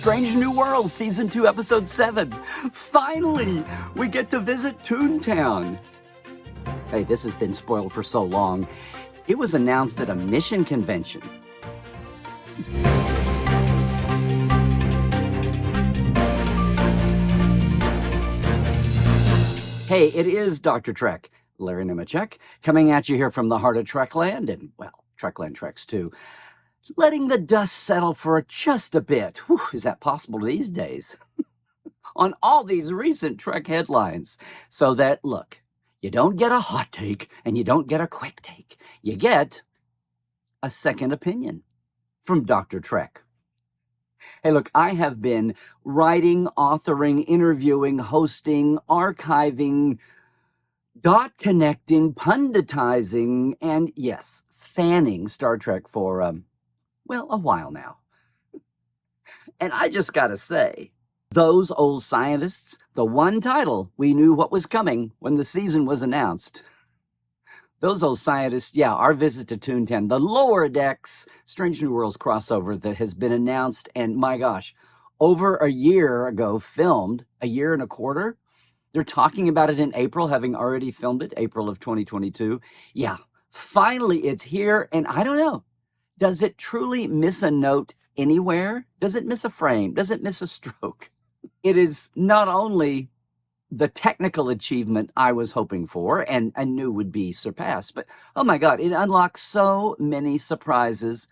Strange New Worlds, Season 2, Episode 7. Finally, we get to visit Toontown. Hey, this has been spoiled for so long. It was announced at a mission convention. Hey, it is Dr. Trek, Larry Nemecek, coming at you here from the heart of Trekland, and, well, Trekland Treks too. Letting the dust settle for just a bit. Whew, is that possible these days? On all these recent Trek headlines. So that, look, you don't get a hot take and you don't get a quick take. You get a second opinion from Dr. Trek. Hey, look, I have been writing, authoring, interviewing, hosting, archiving, dot connecting, punditizing, and yes, fanning Star Trek for, well, a while now. And I just gotta say, those old scientists, the one title we knew what was coming when the season was announced. Those old scientists, yeah, our visit to Toontown, the Lower Decks Strange New Worlds crossover that has been announced and, my gosh, over a year ago filmed, a year and a quarter. They're talking about it in April, having already filmed it, April of 2022. Yeah, finally it's here, and I don't know. Does it truly miss a note anywhere? Does it miss a frame? Does it miss a stroke? It is not only the technical achievement I was hoping for and I knew would be surpassed, but oh my God, it unlocks so many surprises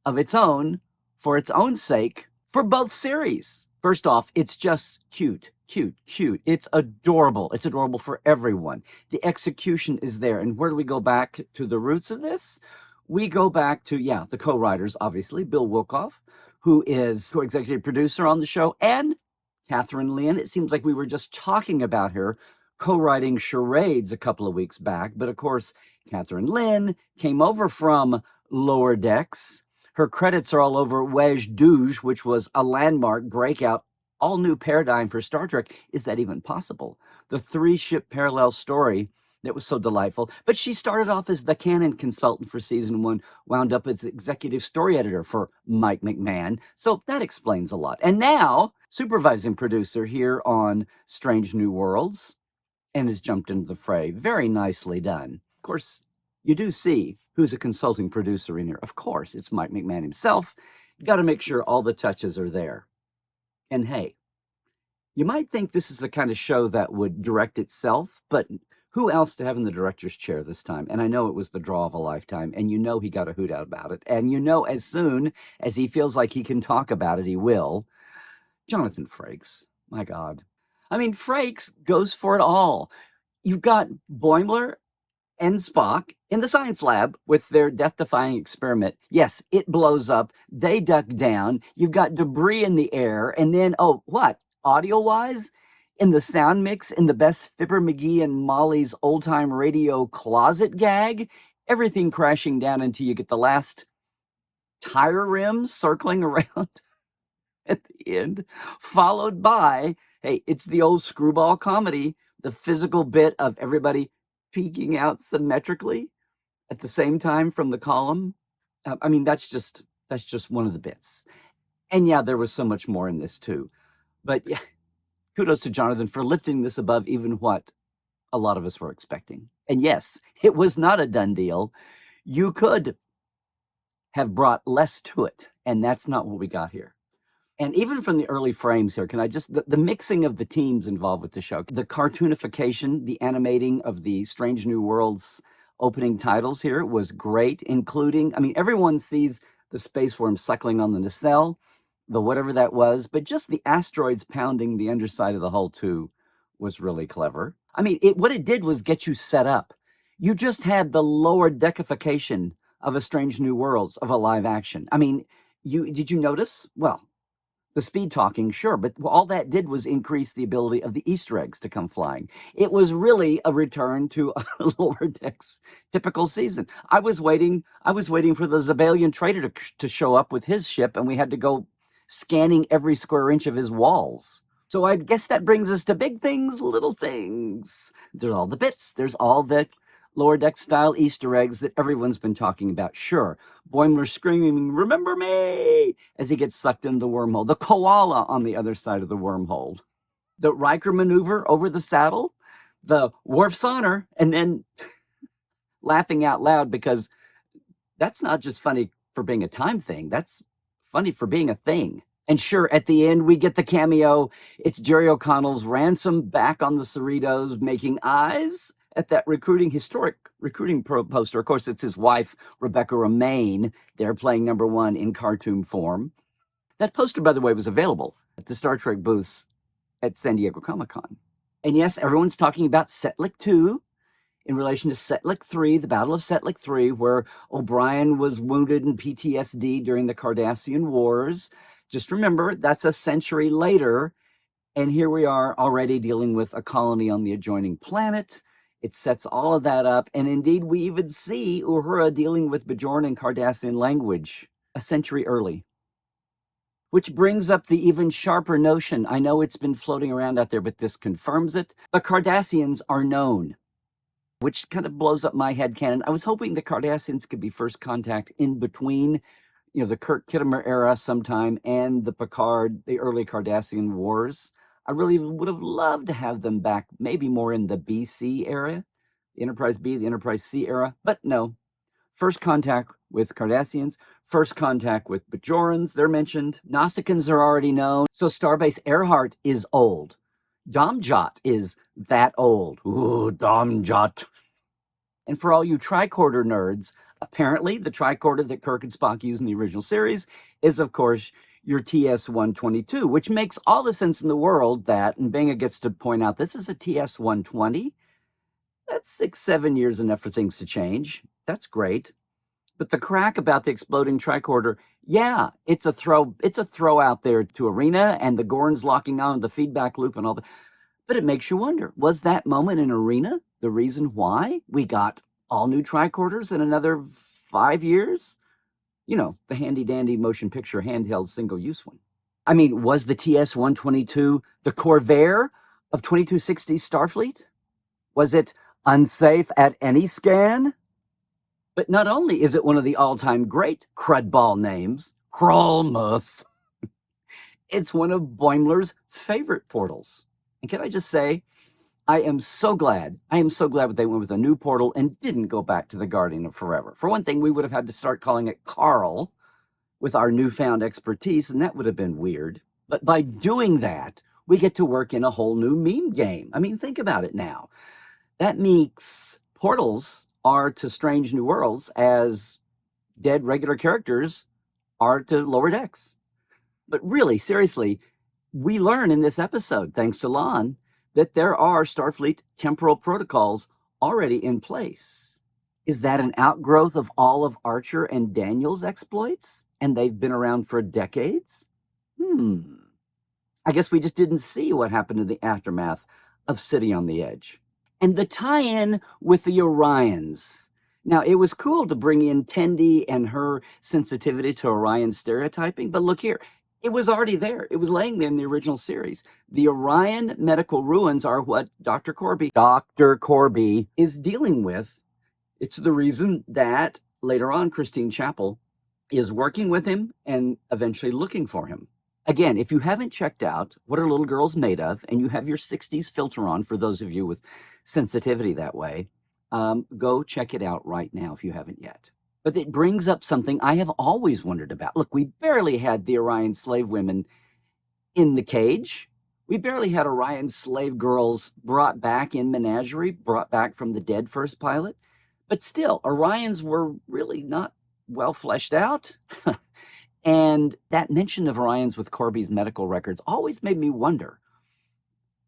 of its own for its own sake for both series. First off, it's just cute, cute, cute. It's adorable. It's adorable for everyone. The execution is there. And where do we go back to the roots of this? We go back to, yeah, the co-writers, obviously, Bill Wilkoff, who is co-executive producer on the show, and Catherine Lynn. It seems like we were just talking about her co-writing Charades a couple of weeks back. But of course, Catherine Lynn came over from Lower Decks. Her credits are all over Wej Douge, which was a landmark breakout, all new paradigm for Star Trek. Is that even possible? The 3-ship parallel story that was so delightful. But she started off as the canon consultant for season 1, wound up as executive story editor for Mike McMahon. So that explains a lot. And now, supervising producer here on Strange New Worlds, and has jumped into the fray. Very nicely done. Of course, you do see who's a consulting producer in here. Of course, it's Mike McMahon himself. You got to make sure all the touches are there. And hey, you might think this is the kind of show that would direct itself, but who else to have in the director's chair this time? And I know it was the draw of a lifetime, and you know he got a hoot out about it. And you know as soon as he feels like he can talk about it, he will. Jonathan Frakes, my God. I mean, Frakes goes for it all. You've got Boimler and Spock in the science lab with their death-defying experiment. Yes, it blows up. They duck down. You've got debris in the air. And then, oh, what? Audio-wise? In the sound mix, in the best Fibber McGee and Molly's old-time radio closet gag, everything crashing down until you get the last tire rims circling around at the end, followed by, hey, it's the old screwball comedy, the physical bit of everybody peeking out symmetrically at the same time from the column. I mean, that's just one of the bits. And yeah, there was so much more in this too. But yeah, kudos to Jonathan for lifting this above even what a lot of us were expecting. And yes, it was not a done deal. You could have brought less to it, and that's not what we got here. And even from the early frames here, can I just, the mixing of the teams involved with the show, the cartoonification, the animating of the Strange New Worlds opening titles here was great, including, I mean, everyone sees the space worm suckling on the nacelle, the whatever that was, but just the asteroids pounding the underside of the hull too was really clever. I mean, what it did was get you set up. You just had the lower deckification of a Strange New Worlds of a live action. I mean, did you notice? Well, the speed talking, sure, but all that did was increase the ability of the Easter eggs to come flying. It was really a return to a Lower Decks typical season. I was waiting for the Zabalian trader to show up with his ship, and we had to go scanning every square inch of his walls. So I guess that brings us to big things, little things. There's all the bits. There's all the Lower Deck style Easter eggs that everyone's been talking about. Sure, Boimler screaming, "Remember me!" as he gets sucked into the wormhole. The koala on the other side of the wormhole. The Riker maneuver over the saddle. The Worf's honor, and then laughing out loud because that's not just funny for being a time thing. That's funny for being a thing. And sure, at the end, we get the cameo. It's Jerry O'Connell's Ransom back on the Cerritos making eyes at that historic recruiting poster. Of course, it's his wife, Rebecca Romaine. They're playing number one in cartoon form. That poster, by the way, was available at the Star Trek booths at San Diego Comic-Con. And yes, everyone's talking about Setlik 2 in relation to Setlik 3, the Battle of Setlik 3, where O'Brien was wounded in PTSD during the Cardassian Wars. Just remember, that's a century later, and here we are already dealing with a colony on the adjoining planet. It sets all of that up, and indeed we even see Uhura dealing with Bajoran and Cardassian language a century early. Which brings up the even sharper notion. I know it's been floating around out there, but this confirms it. The Cardassians are known, which kind of blows up my headcanon. I was hoping the Cardassians could be first contact in between, the Kirk Kittimer era sometime and the Picard, the early Cardassian Wars. I really would have loved to have them back, maybe more in the BC era, the Enterprise B, the Enterprise C era, but no. First contact with Cardassians, first contact with Bajorans, they're mentioned. Nausicaans are already known. So Starbase Earhart is old. Domjot is that old. Ooh, Domjot. And for all you tricorder nerds, apparently the tricorder that Kirk and Spock use in the original series is, of course, your TS-122, which makes all the sense in the world that, and Benga gets to point out, this is a TS-120. That's 6-7 years enough for things to change. That's great. But the crack about the exploding tricorder, yeah, it's a throw out there to Arena and the Gorns locking on the feedback loop and all that. But it makes you wonder, was that moment in Arena the reason why we got all new tricorders in another 5 years? The handy-dandy motion picture handheld single-use one. I mean, was the TS-122 the Corvair of 2260 Starfleet? Was it unsafe at any scan? But not only is it one of the all-time great crudball names, Krolmuth, it's one of Boimler's favorite portals. And can I just say, I am so glad that they went with a new portal and didn't go back to the Guardian of Forever. For one thing, we would have had to start calling it Carl with our newfound expertise, and that would have been weird. But by doing that, we get to work in a whole new meme game. I mean, think about it now. That makes portals are to Strange New Worlds as dead regular characters are to Lower Decks. But really, seriously, we learn in this episode, thanks to Lon, that there are Starfleet temporal protocols already in place. Is that an outgrowth of all of Archer and Daniel's exploits? And they've been around for decades? I guess we just didn't see what happened in the aftermath of City on the Edge. And the tie-in with the Orions. Now, it was cool to bring in Tendi and her sensitivity to Orion stereotyping, but look here, it was already there. It was laying there in the original series. The Orion medical ruins are what Dr. Corby is dealing with. It's the reason that later on Christine Chapel is working with him and eventually looking for him. Again, if you haven't checked out What Are Little Girls Made Of, and you have your 60s filter on, for those of you with sensitivity that way, go check it out right now if you haven't yet. But it brings up something I have always wondered about. Look, we barely had the Orion slave women in the cage. We barely had Orion slave girls brought back in Menagerie, brought back from the dead first pilot. But still, Orions were really not well fleshed out. And that mention of Orions with Corby's medical records always made me wonder.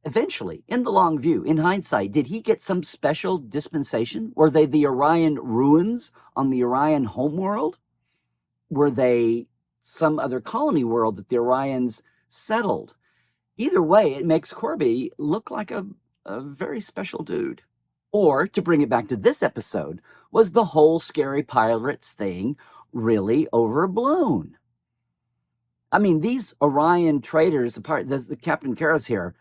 Eventually, in the long view, in hindsight, did he get some special dispensation? Were they the Orion ruins on the Orion homeworld? Were they some other colony world that the Orions settled? Either way, it makes Corby look like a very special dude. Or, to bring it back to this episode, was the whole scary pirates thing really overblown? I mean, these Orion traders, the Captain Karras here,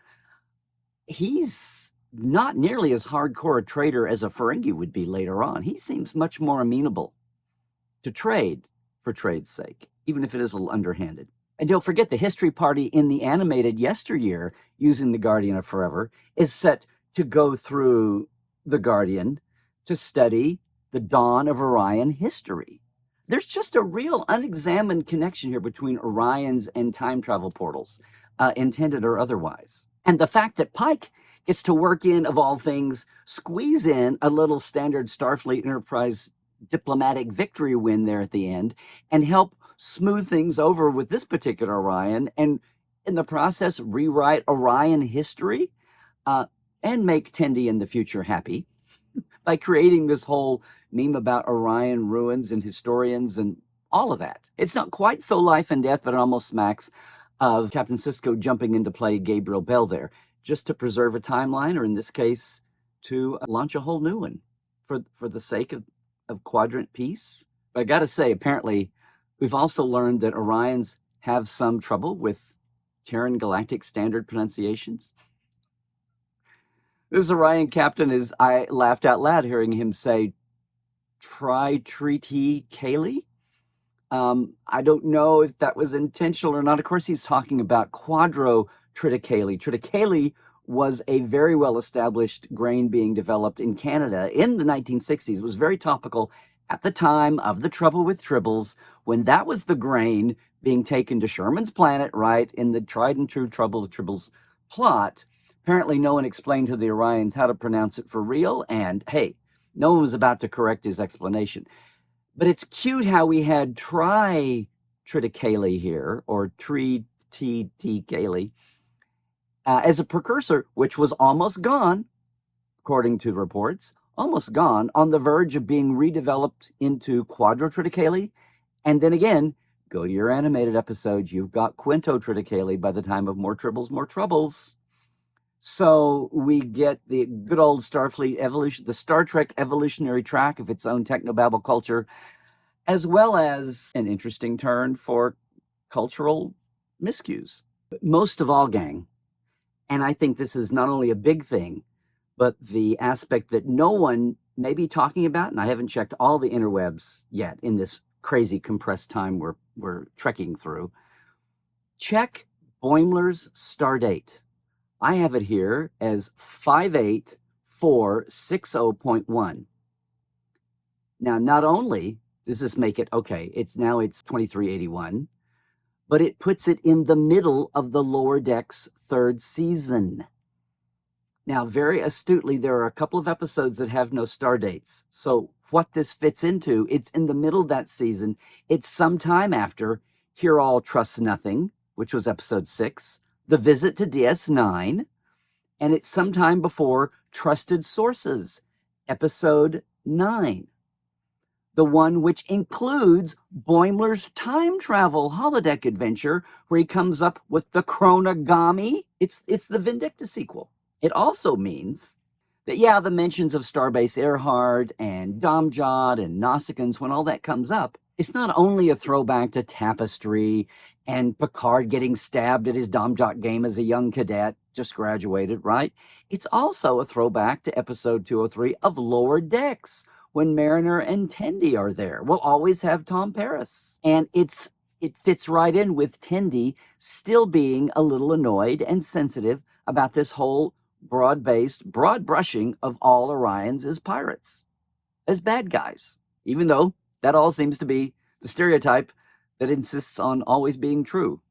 he's not nearly as hardcore a trader as a Ferengi would be later on. He seems much more amenable to trade for trade's sake, even if it is a little underhanded. And don't forget, the history party in the animated yesteryear using the Guardian of Forever is set to go through the Guardian to study the dawn of Orion history. There's just a real unexamined connection here between Orions and time travel portals, intended or otherwise. And the fact that Pike gets to work in, of all things, squeeze in a little standard Starfleet Enterprise diplomatic victory win there at the end and help smooth things over with this particular Orion, and in the process rewrite Orion history and make Tendi in the future happy by creating this whole meme about Orion ruins and historians and all of that. It's not quite so life and death, but it almost smacks of Captain Sisko jumping into play Gabriel Bell there, just to preserve a timeline, or in this case, to launch a whole new one for the sake of quadrant peace. But I got to say, apparently, we've also learned that Orions have some trouble with Terran Galactic Standard pronunciations. This Orion captain I laughed out loud hearing him say Tri-Treaty Kaylee. I don't know if that was intentional or not. Of course, he's talking about Quadro Triticale. Triticale was a very well-established grain being developed in Canada in the 1960s. It was very topical at the time of the trouble with tribbles, when that was the grain being taken to Sherman's planet, right, in the tried and true trouble with tribbles plot. Apparently, no one explained to the Orions how to pronounce it for real, and hey, no one was about to correct his explanation. But it's cute how we had Tri-Triticale here, or Tri-T-T-Kale, as a precursor, which was almost gone, according to reports, almost gone, on the verge of being redeveloped into Quadrotriticale. And then again, go to your animated episodes, you've got Quintotriticale by the time of More Tribbles, More Troubles. So we get the good old Starfleet evolution, the Star Trek evolutionary track of its own technobabble culture, as well as an interesting turn for cultural miscues. But most of all, gang, and I think this is not only a big thing, but the aspect that no one may be talking about, and I haven't checked all the interwebs yet in this crazy compressed time we're trekking through. Check Boimler's stardate. I have it here as 58460.1. Now, not only does this make it, okay, it's 2381, but it puts it in the middle of the Lower Decks third season. Now, very astutely, there are a couple of episodes that have no star dates. So what this fits into, it's in the middle of that season. It's sometime after Hear All, Trust Nothing, which was episode 6, The Visit to DS9, and it's sometime before Trusted Sources, episode 9. The one which includes Boimler's time travel holodeck adventure, where he comes up with the chronogami. It's the Vindicta sequel. It also means that, yeah, the mentions of Starbase Earhart and Domjot and Nausicaans, when all that comes up, it's not only a throwback to Tapestry and Picard getting stabbed at his Domjot game as a young cadet, just graduated, right? It's also a throwback to episode 203 of Lower Decks, when Mariner and Tendi are there. We'll always have Tom Paris. And it fits right in with Tendi still being a little annoyed and sensitive about this whole broad-based, broad brushing of all Orions as pirates, as bad guys, even though that all seems to be the stereotype that insists on always being true.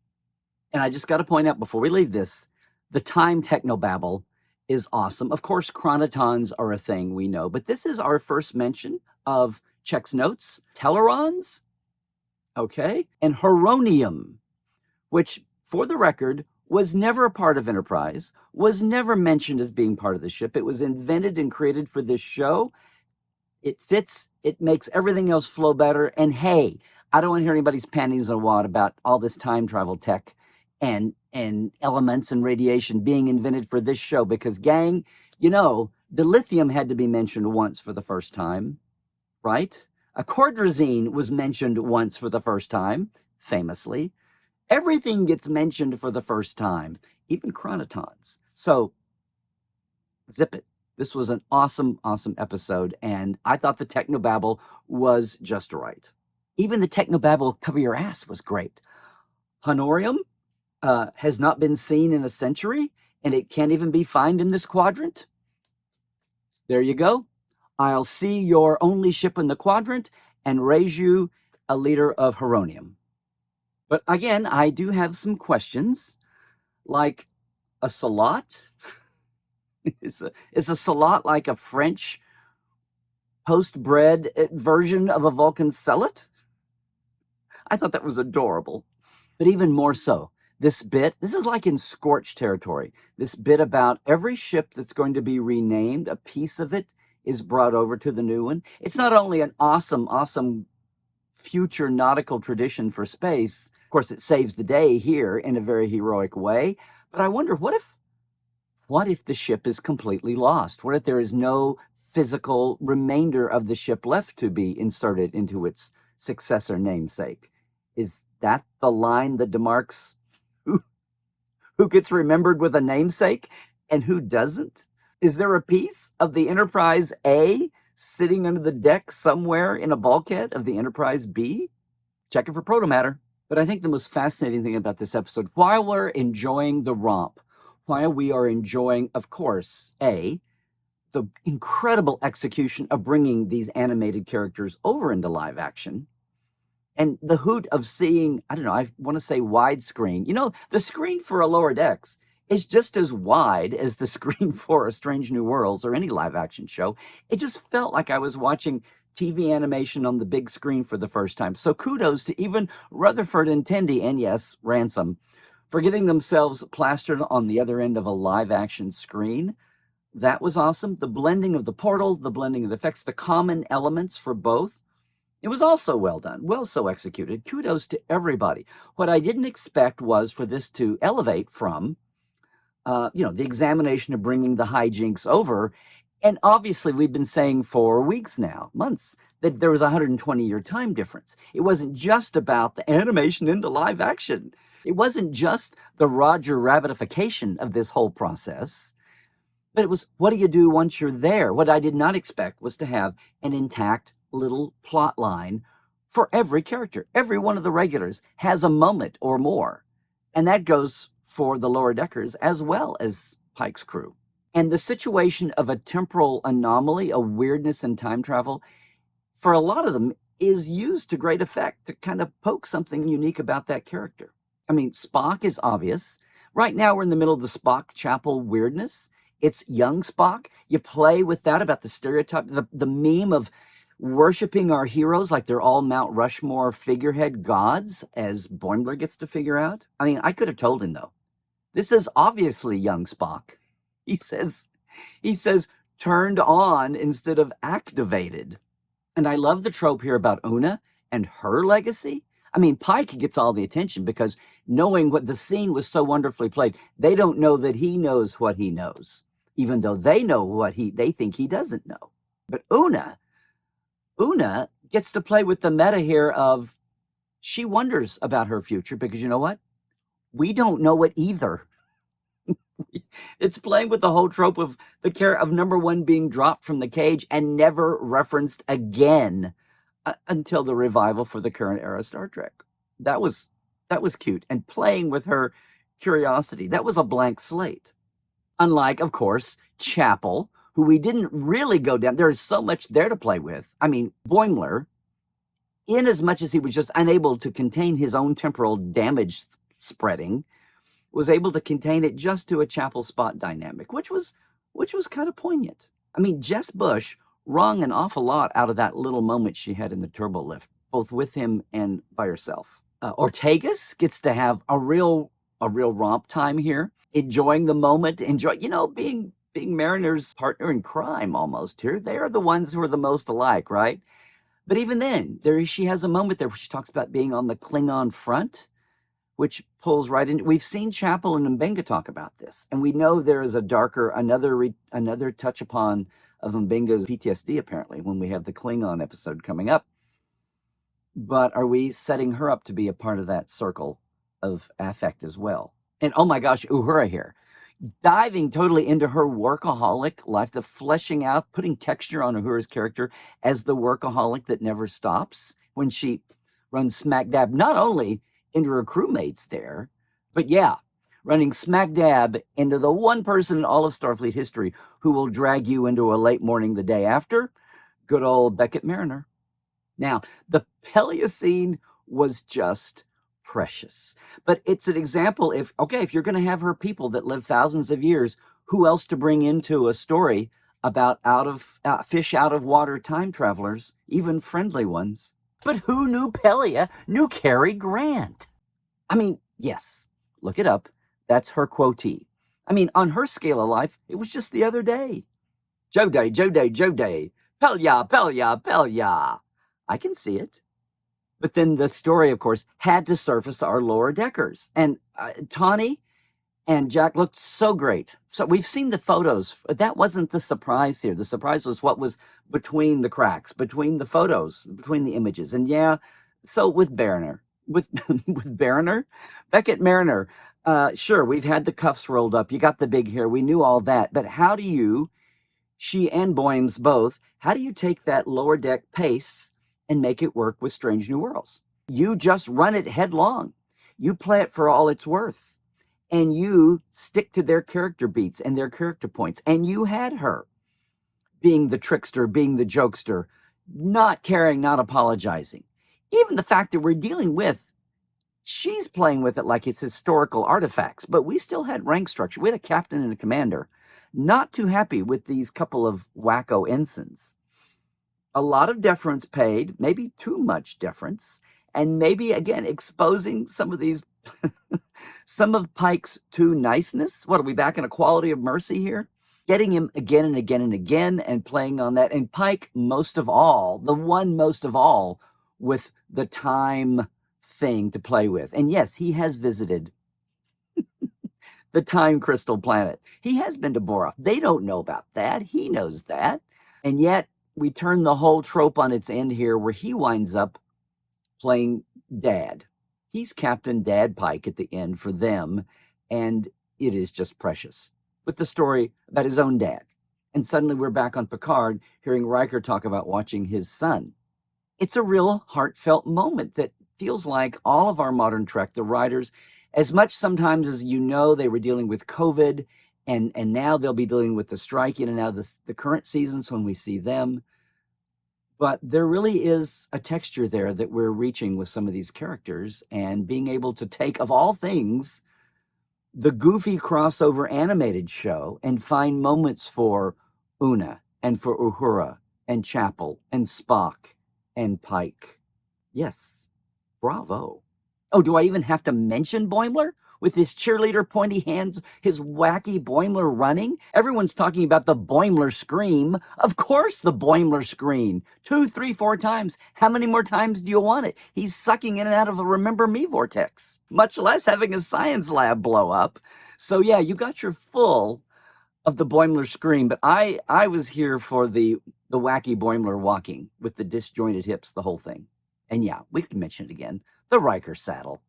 And I just got to point out before we leave this, the time technobabble is awesome. Of course, chronotons are a thing we know, but this is our first mention of Check's notes, telerons, okay, and heronium, which, for the record, was never a part of Enterprise, was never mentioned as being part of the ship. It was invented and created for this show. It fits, it makes everything else flow better. And hey, I don't want to hear anybody's panties in a wad about all this time travel tech and elements and radiation being invented for this show, because, gang, you know, the lithium had to be mentioned once for the first time, right? Acordrazine was mentioned once for the first time, famously. Everything gets mentioned for the first time, even chronotons. So Zip it. This was an awesome, awesome episode, and I thought the technobabble was just right. Even the technobabble cover your ass was great. Honorium has not been seen in a century, and it can't even be found in this quadrant. There you go. I'll see your only ship in the quadrant and raise you a liter of heronium. But again, I do have some questions, like a salat. Is a salat like a French post-bread version of a Vulcan salat? I thought that was adorable. But even more so, this is like in Scorch territory. This bit about every ship that's going to be renamed, a piece of it is brought over to the new one. It's not only an awesome, awesome future nautical tradition for space. Of course, it saves the day here in a very heroic way. But I wonder, what if the ship is completely lost? What if there is no physical remainder of the ship left to be inserted into its successor namesake? Is that the line that demarks who gets remembered with a namesake and who doesn't? Is there a piece of the Enterprise A sitting under the deck somewhere in a bulkhead of the Enterprise B? Checking for protomatter. But I think the most fascinating thing about this episode, while we're enjoying the romp, while we are enjoying, of course, the incredible execution of bringing these animated characters over into live action, and the hoot of seeing, I don't know, I want to say widescreen. You know, the screen for a Lower Decks is just as wide as the screen for A Strange New Worlds or any live action show. It just felt like I was watching TV animation on the big screen for the first time. So kudos to even Rutherford and Tendi, and yes, Ransom, for getting themselves plastered on the other end of a live action screen. That was awesome. The blending of the portal, the blending of the effects, the common elements for both. It was also well done, well so executed. Kudos to everybody. What I didn't expect was for this to elevate from, the examination of bringing the hijinks over. And obviously, we've been saying for weeks now, months, that there was a 120-year time difference. It wasn't just about the animation into live action. It wasn't just the Roger Rabbitification of this whole process. But it was, what do you do once you're there? What I did not expect was to have an intact little plot line for every character. Every one of the regulars has a moment or more. And that goes for the lower deckers as well as Pike's crew. And the situation of a temporal anomaly, a weirdness in time travel, for a lot of them is used to great effect to kind of poke something unique about that character. I mean, Spock is obvious. Right now, we're in the middle of the Spock Chapel weirdness. It's young Spock. You play with that about the stereotype, the meme of worshiping our heroes like they're all Mount Rushmore figurehead gods, as Boimler gets to figure out. I mean, I could have told him, though. This is obviously young Spock. He says turned on instead of activated. And I love the trope here about Una and her legacy. I mean, Pike gets all the attention because knowing what the scene was so wonderfully played, they don't know that he knows what he knows, even though they know what they think he doesn't know. But Una gets to play with the meta here of she wonders about her future because you know what? We don't know it either. It's playing with the whole trope of the care of number one being dropped from the cage and never referenced again until the revival for the current era Star Trek. That was cute. And playing with her curiosity, that was a blank slate. Unlike, of course, Chapel, who we didn't really go down. There is so much there to play with. I mean, Boimler, in as much as he was just unable to contain his own temporal damage spreading, was able to contain it just to a Chapel Spot dynamic, which was kind of poignant. I mean, Jess Bush wrung an awful lot out of that little moment she had in the turbo lift, both with him and by herself. Ortegas gets to have a real romp time here, enjoying the moment, being Mariner's partner in crime almost here. They are the ones who are the most alike, right? But even then, she has a moment there where she talks about being on the Klingon front, which pulls right in. We've seen Chapel and M'Benga talk about this, and we know there is a darker, another touch upon of M'Benga's PTSD, apparently, when we have the Klingon episode coming up. But are we setting her up to be a part of that circle of affect as well? And oh my gosh, Uhura here. diving totally into her workaholic life, the fleshing out, putting texture on Uhura's character as the workaholic that never stops when she runs smack dab not only into her crewmates there, but yeah, running smack dab into the one person in all of Starfleet history who will drag you into a late morning the day after, good old Beckett Mariner. Now, the Peleocene was just precious. But it's an example if you're going to have her people that live thousands of years, who else to bring into a story about fish out of water time travelers, even friendly ones? But who knew Pelia knew Cary Grant? I mean, yes, look it up. That's her quotee. I mean, on her scale of life, it was just the other day. Joe Day, Joe Day, Joe Day. Pelia, Pelia, Pelia. I can see it. But then the story, of course, had to surface our lower deckers. And Tawny and Jack looked so great. So we've seen the photos. That wasn't the surprise here. The surprise was what was between the cracks, between the photos, between the images. And yeah, so with Mariner, with Mariner, Beckett Mariner, sure, we've had the cuffs rolled up. You got the big hair. We knew all that. But how do you, she and Boymes both, how do you take that lower deck pace and make it work with Strange New Worlds? You just run it headlong. You play it for all it's worth. And you stick to their character beats and their character points. And you had her being the trickster, being the jokester, not caring, not apologizing. Even the fact that we're dealing with, she's playing with it like it's historical artifacts, but we still had rank structure. We had a captain and a commander, not too happy with these couple of wacko ensigns. A lot of deference paid, maybe too much deference, and maybe, again, exposing some of these, some of Pike's too niceness. What, are we back in a quality of mercy here? Getting him again and again and again and playing on that. And Pike, most of all, the one most of all, with the time thing to play with. And yes, he has visited the time crystal planet. He has been to Borov. They don't know about that. He knows that. And yet, we turn the whole trope on its end here, where he winds up playing Dad. He's Captain Dad Pike at the end for them, and it is just precious. With the story about his own dad. And suddenly we're back on Picard, hearing Riker talk about watching his son. It's a real heartfelt moment that feels like all of our modern Trek, the writers, as much sometimes as they were dealing with COVID, and now they'll be dealing with the strike in and out of the current seasons when we see them. But there really is a texture there that we're reaching with some of these characters, and being able to take, of all things, the goofy crossover animated show and find moments for Una and for Uhura and Chapel and Spock and Pike. Yes, bravo. Oh, do I even have to mention Boimler? With his cheerleader pointy hands, his wacky Boimler running? Everyone's talking about the Boimler scream. Of course, the Boimler scream. 2, 3, 4 times. How many more times do you want it? He's sucking in and out of a Remember Me vortex, much less having a science lab blow up. So yeah, you got your full of the Boimler scream, but I was here for the wacky Boimler walking with the disjointed hips, the whole thing. And yeah, we can mention it again, the Riker saddle.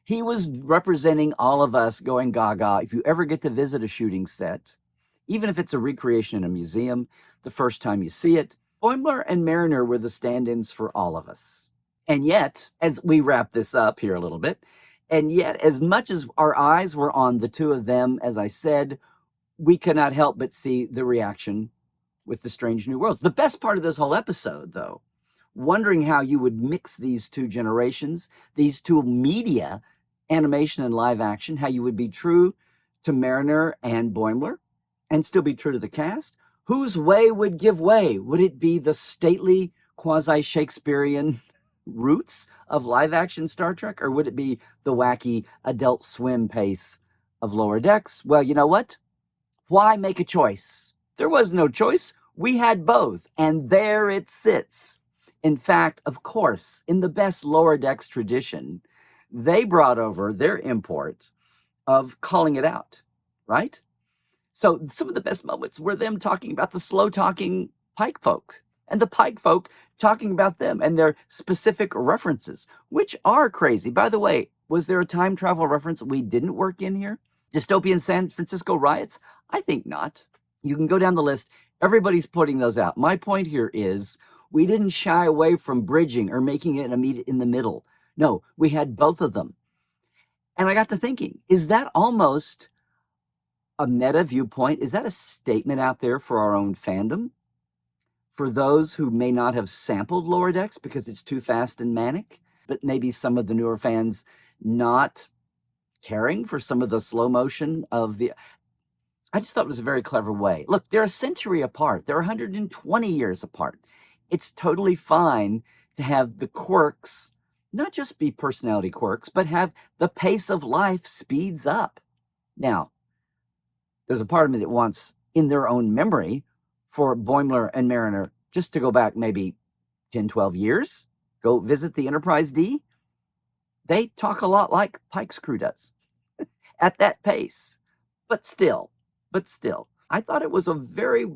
He was representing all of us going gaga. If you ever get to visit a shooting set, even if it's a recreation in a museum, the first time you see it, Boimler and Mariner were the stand-ins for all of us. And yet, as we wrap this up here a little bit, and yet as much as our eyes were on the two of them, as I said, we could not help but see the reaction with the Strange New Worlds. The best part of this whole episode, though, wondering how you would mix these two generations, these two media, animation and live action, how you would be true to Mariner and Boimler and still be true to the cast. Whose way would give way? Would it be the stately quasi-Shakespearean roots of live action Star Trek, or would it be the wacky Adult Swim pace of Lower Decks? Well, you know what? Why make a choice? There was no choice. We had both, and there it sits. In fact, of course, in the best Lower Decks tradition, they brought over their import of calling it out, right? So some of the best moments were them talking about the slow-talking Pike folk, and the Pike folk talking about them and their specific references, which are crazy. By the way, was there a time travel reference we didn't work in here? Dystopian San Francisco riots? I think not. You can go down the list. Everybody's putting those out. My point here is we didn't shy away from bridging or making it in the middle. No, we had both of them. And I got to thinking, is that almost a meta viewpoint? Is that a statement out there for our own fandom? For those who may not have sampled Lower Decks because it's too fast and manic, but maybe some of the newer fans not caring for some of the slow motion of the... I just thought it was a very clever way. Look, they're a century apart. They're 120 years apart. It's totally fine to have the quirks not just be personality quirks, but have the pace of life speeds up. Now, there's a part of me that wants, in their own memory, for Boimler and Mariner just to go back maybe 10, 12 years, go visit the Enterprise D. They talk a lot like Pike's crew does at that pace. But still, I thought it was a very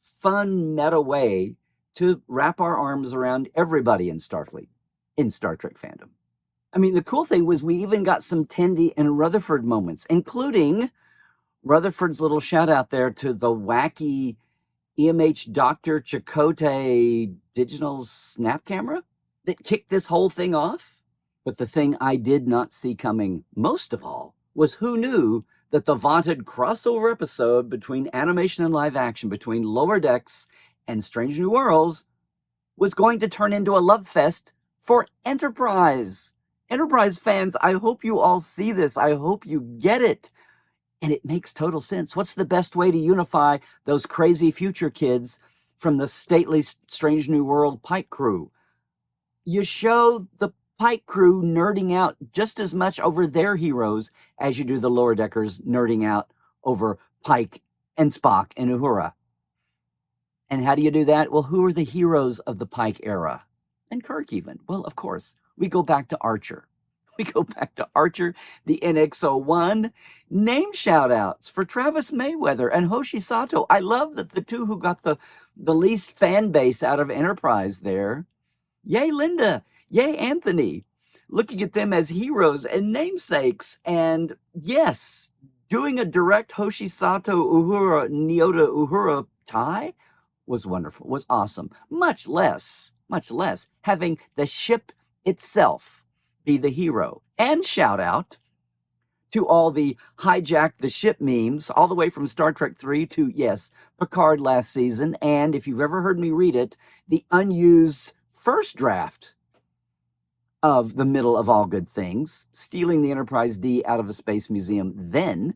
fun meta way to wrap our arms around everybody in Starfleet, in Star Trek fandom. I mean, the cool thing was we even got some Tendi and Rutherford moments, including Rutherford's little shout out there to the wacky EMH Dr. Chakotay digital snap camera that kicked this whole thing off. But the thing I did not see coming most of all was who knew that the vaunted crossover episode between animation and live action, between Lower Decks and Strange New Worlds, was going to turn into a love fest for Enterprise. Enterprise fans, I hope you all see this. I hope you get it. And it makes total sense. What's the best way to unify those crazy future kids from the stately Strange New World Pike crew? You show the Pike crew nerding out just as much over their heroes as you do the Lower Deckers nerding out over Pike and Spock and Uhura. And how do you do that? Well, who are the heroes of the Pike era? And Kirk even. Well, of course, we go back to Archer. We go back to Archer, the NX-01. Name shout-outs for Travis Mayweather and Hoshi Sato. I love that the two who got the least fan base out of Enterprise there. Yay, Linda. Yay, Anthony. Looking at them as heroes and namesakes. And yes, doing a direct Hoshi Sato Uhura, Nyota Uhura tie was wonderful, was awesome. Much less having the ship itself be the hero. And shout out to all the hijack the ship memes, all the way from Star Trek 3 to, yes, Picard last season. And if you've ever heard me read it, the unused first draft of The Middle of All Good Things, stealing the Enterprise D out of a space museum, then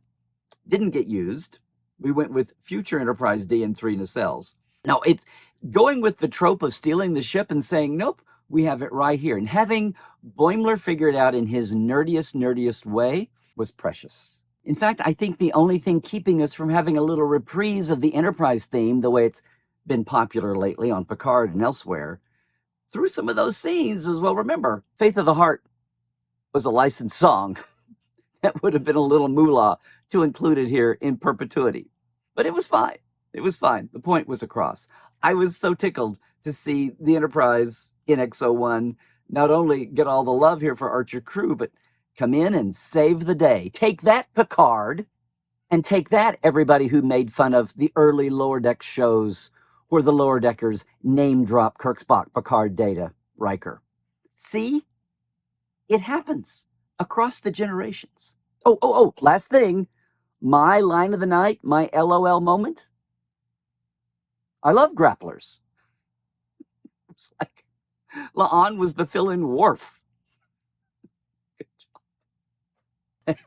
didn't get used. We went with future Enterprise D and 3 nacelles. Now, it's going with the trope of stealing the ship and saying, nope, we have it right here. And having Boimler figure it out in his nerdiest way was precious. In fact, I think the only thing keeping us from having a little reprise of the Enterprise theme, the way it's been popular lately on Picard and elsewhere, through some of those scenes as well. Remember, Faith of the Heart was a licensed song. That would have been a little moolah to include it here in perpetuity. But it was fine. It was fine. The point was across. I was so tickled to see the Enterprise NX-01 not only get all the love here for Archer crew, but come in and save the day. Take that, Picard, and take that, everybody who made fun of the early Lower Deck shows where the Lower Deckers name drop Kirk, Spock, Picard, Data, Riker. See? It happens across the generations. Oh, last thing. My line of the night, my LOL moment. I love grapplers. It's like La'an was the fill-in Worf.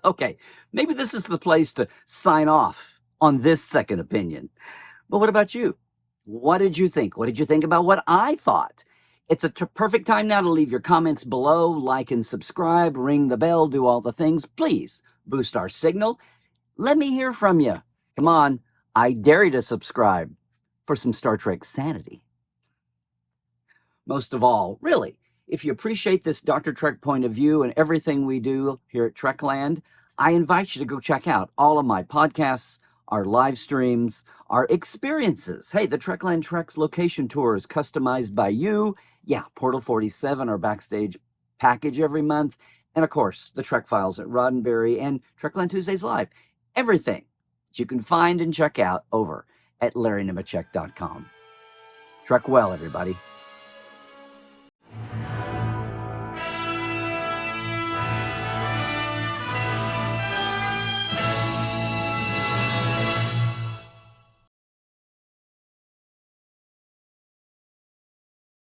Okay, maybe this is the place to sign off on this second opinion. But what about you? What did you think? What did you think about what I thought? It's a perfect time now to leave your comments below, like and subscribe, ring the bell, do all the things. Please boost our signal. Let me hear from you. Come on, I dare you to subscribe for some Star Trek sanity. Most of all, really, if you appreciate this Dr. Trek point of view and everything we do here at Trekland, I invite you to go check out all of my podcasts, our live streams, our experiences. Hey, the Trekland Treks location tours customized by you. Yeah, Portal 47, our backstage package every month. And of course, the Trek Files at Roddenberry and Trekland Tuesdays Live everything that you can find and check out over at LarryNemecek.com. Trek well, everybody.